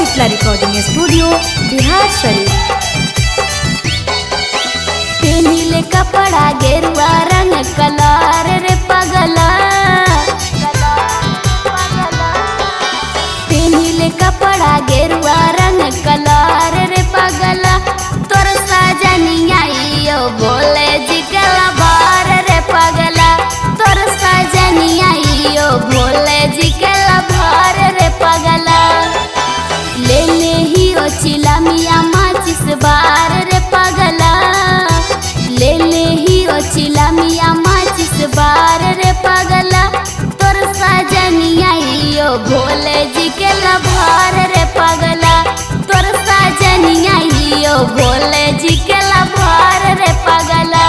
Shitala recording studio Bihar Sharif. पेनीले कपड़ा गेरुआ रंग कलर रे पगला, पेनीले कपड़ा गेरुआ रंग कलर रे पगला, तोर सजनिया यो बोले जिकला बार रे पगला, तोर सजनिया यो बोले जिकला बार रे पगला। ले ले ही ओ चिला मिया माचिस बार रे पगला, ले ले ही ओ चिला मिया माचिस बार रे पगला, तोर सजनिया यो भोले जी के लभार रे पगला, तोर सजनिया यो भोले जी के लभार रे पगला।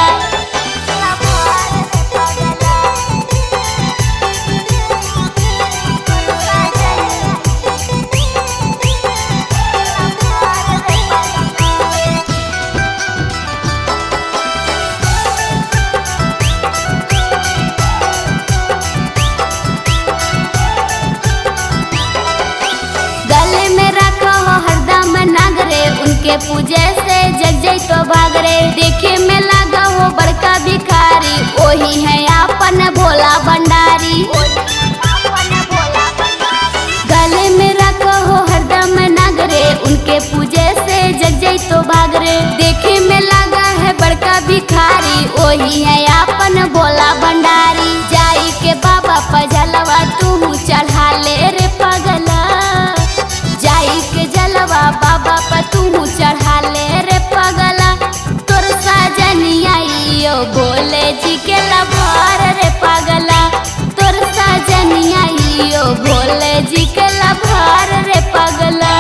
गले में रखो हरदम नागरे, उनके पूजे से जग जई तो भागरे, देखे में लगा हो बड़का भिखारी, वही है अपन भोला भंडारी। गले में रखो हो हरदम नागरे, उनके पूजे से जग जई तो भागरे, देखे में लगा है बड़का भिखारी, वही है अपन भोला भंडारी। जाई के बाबा पजलवा तू चढ़ा ले रे पगला, जाई के जलवा बाबा पर तू चढ़ा ले रे पगला, तोर सजनिया यो बोले जी के लभार रे पगला, तोर सजनिया यो बोले जी के लभार रे पगला।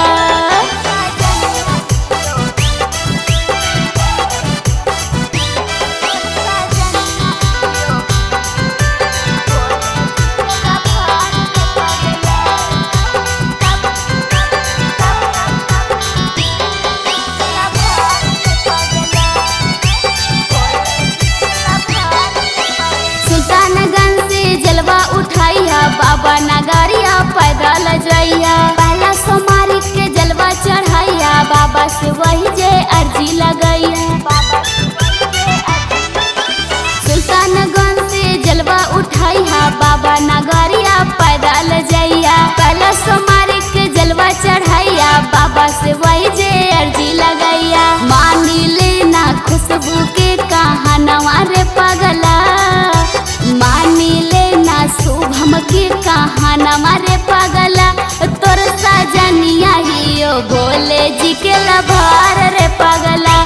सुल्तानगंज से जलवा उठाइया, बाबा नगरिया पैदल जइया, पहला सोमारी के जलवा चढ़ाइया, बाबा से वही जे अर्जी लगैया। सुल्तानगंज से जलवा उठाइया, बाबा नगरिया पैदल जइया, पहला सोमारी के जलवा चढ़ाइया, बाबा से वही जे अर्जी लगैया। मानी लेना खुशबू के कहानवा रे पगला, मानी लेना शुभम के कहानवा रे पगला, तोर सजनिया यो भोले जी के लभार रे पगला,